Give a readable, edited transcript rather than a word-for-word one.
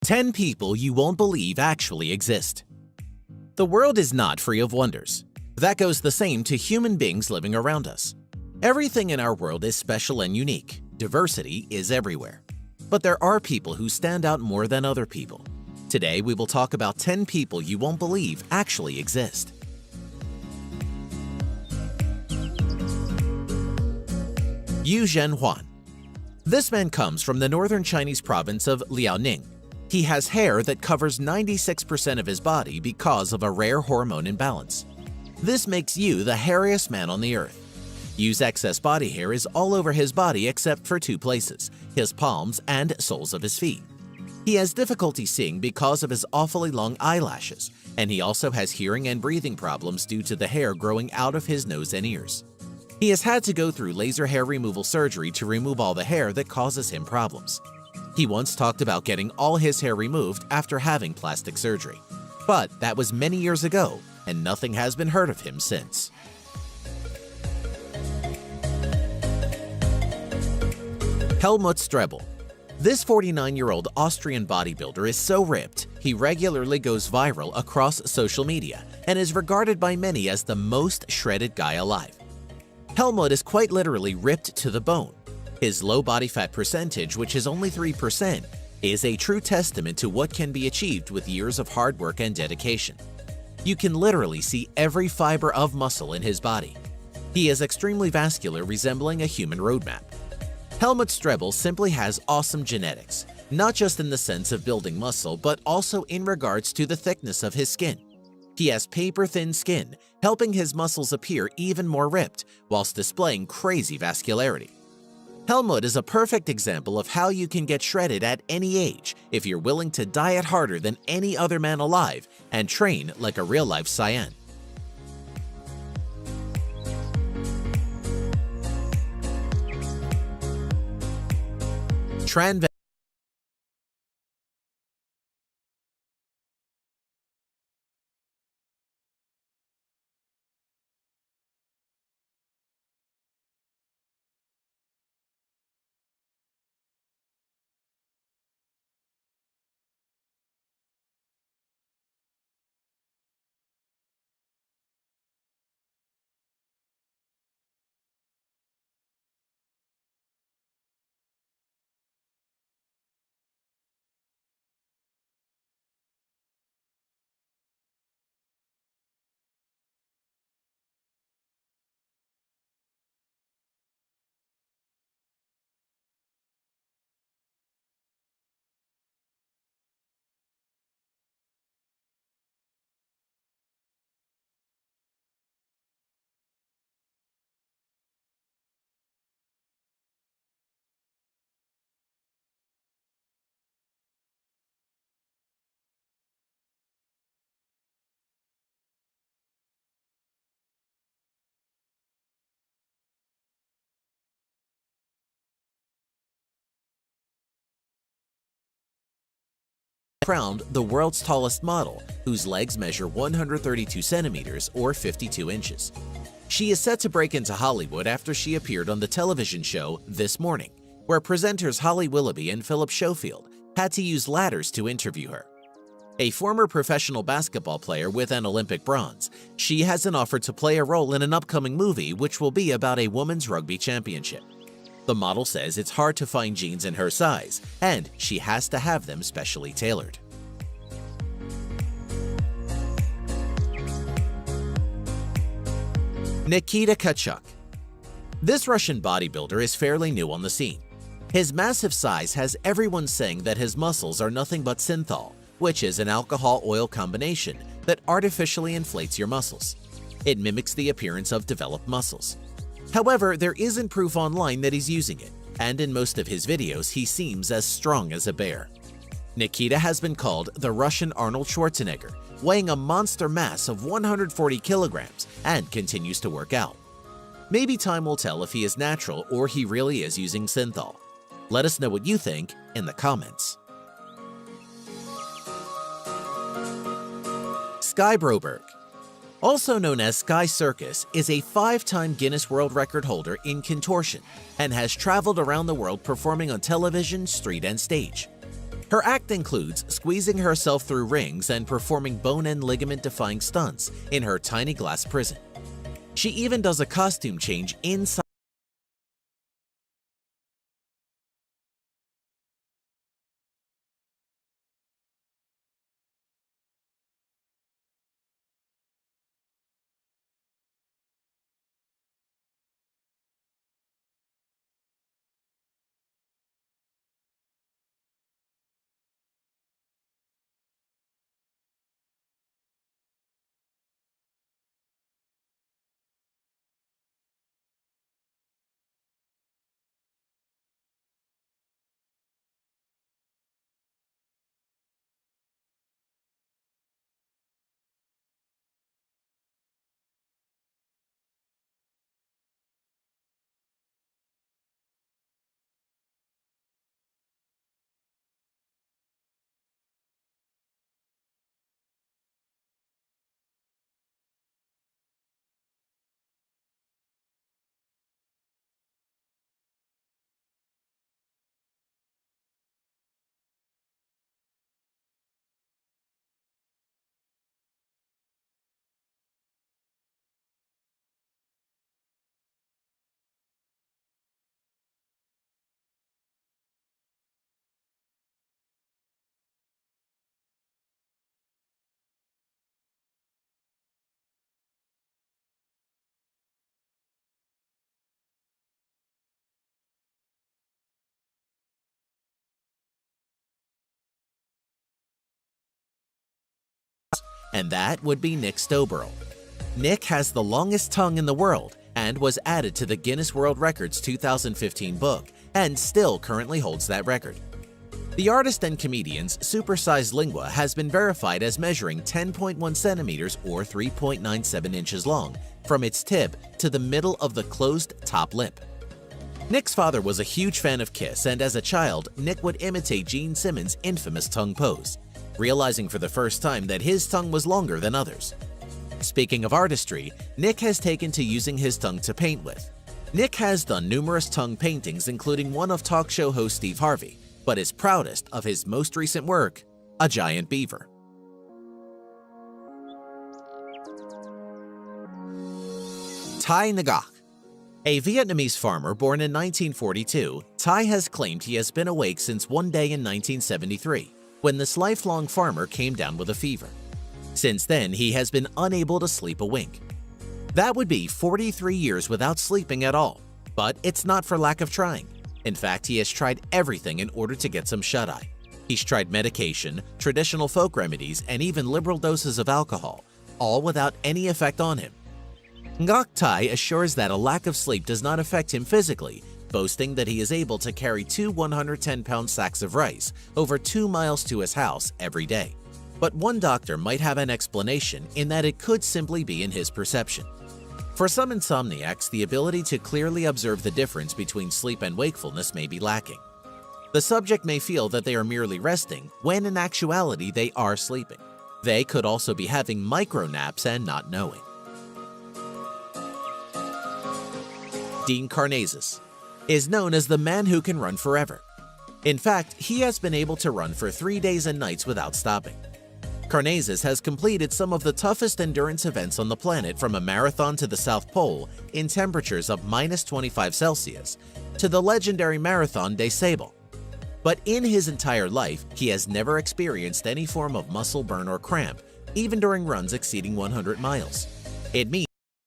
10 people you won't believe actually exist. The world is not free of wonders. That goes the same to human beings living around us. Everything in our world is special and unique. Diversity is everywhere. But there are people who stand out more than other people. Today, we will talk about 10 people you won't believe actually exist. Yu Zhenhuan. This man comes from the northern Chinese province of Liaoning. He has hair that covers 96% of his body because of a rare hormone imbalance. This makes Yu the hairiest man on the earth. Yu's excess body hair is all over his body except for two places, his palms and soles of his feet. He has difficulty seeing because of his awfully long eyelashes, and he also has hearing and breathing problems due to the hair growing out of his nose and ears. He has had to go through laser hair removal surgery to remove all the hair that causes him problems. He once talked about getting all his hair removed after having plastic surgery. But that was many years ago, and nothing has been heard of him since. Helmut Strebel. This 49-year-old Austrian bodybuilder is so ripped, he regularly goes viral across social media and is regarded by many as the most shredded guy alive. Helmut is quite literally ripped to the bone. His low body fat percentage, which is only 3%, is a true testament to what can be achieved with years of hard work and dedication. You can literally see every fiber of muscle in his body. He is extremely vascular, resembling a human roadmap. Helmut Strebel simply has awesome genetics, not just in the sense of building muscle, but also in regards to the thickness of his skin. He has paper-thin skin, helping his muscles appear even more ripped, whilst displaying crazy vascularity. Helmut is a perfect example of how you can get shredded at any age if you're willing to diet harder than any other man alive and train like a real-life Saiyan. Tran Van crowned the world's tallest model, whose legs measure 132 centimeters or 52 inches. She is set to break into Hollywood after she appeared on the television show This Morning, where presenters Holly Willoughby and Philip Schofield had to use ladders to interview her. A former professional basketball player with an Olympic bronze, she has an offer to play a role in an upcoming movie which will be about a women's rugby championship. The model says it's hard to find jeans in her size, and she has to have them specially tailored. Nikita Kachuk. This Russian bodybuilder is fairly new on the scene. His massive size has everyone saying that his muscles are nothing but synthol, which is an alcohol-oil combination that artificially inflates your muscles. It mimics the appearance of developed muscles. However, there isn't proof online that he's using it, and in most of his videos he seems as strong as a bear. Nikita has been called the Russian Arnold Schwarzenegger, weighing a monster mass of 140 kilograms and continues to work out. Maybe time will tell if he is natural or he really is using synthol. Let us know what you think in the comments. Sky Broberg. Also known as Sky Circus, is a 5-time Guinness World Record holder in contortion and has traveled around the world performing on television, street, and stage. Her act includes squeezing herself through rings and performing bone and ligament-defying stunts in her tiny glass prison. She even does a costume change inside. And that would be Nick Stoberl. Nick has the longest tongue in the world and was added to the Guinness World Records 2015 book and still currently holds that record. The artist and comedian's supersized lingua has been verified as measuring 10.1 centimeters or 3.97 inches long from its tip to the middle of the closed top lip. Nick's father was a huge fan of Kiss, and as a child, Nick would imitate Gene Simmons' infamous tongue pose, realizing for the first time that his tongue was longer than others. Speaking of artistry, Nick has taken to using his tongue to paint with. Nick has done numerous tongue paintings, including one of talk show host Steve Harvey, but is proudest of his most recent work, a giant beaver. Thai Ngoc. A Vietnamese farmer born in 1942, Thai has claimed he has been awake since one day in 1973, when this lifelong farmer came down with a fever. Since then, he has been unable to sleep a wink. That would be 43 years without sleeping at all, but it's not for lack of trying. In fact, he has tried everything in order to get some shut-eye. He's tried medication, traditional folk remedies, and even liberal doses of alcohol, all without any effect on him. Ngoc Thai assures that a lack of sleep does not affect him physically, boasting that he is able to carry 2 110-pound sacks of rice over 2 miles to his house every day. But one doctor might have an explanation in that it could simply be in his perception. For some insomniacs, the ability to clearly observe the difference between sleep and wakefulness may be lacking. The subject may feel that they are merely resting, when in actuality they are sleeping. They could also be having micro naps and not knowing. Dean Karnazes is known as the man who can run forever. In fact, he has been able to run for 3 days and nights without stopping. Karnazes has completed some of the toughest endurance events on the planet, from a marathon to the South Pole in temperatures of -25 Celsius to the legendary Marathon des Sables. But in his entire life, he has never experienced any form of muscle burn or cramp, even during runs exceeding 100 miles. It means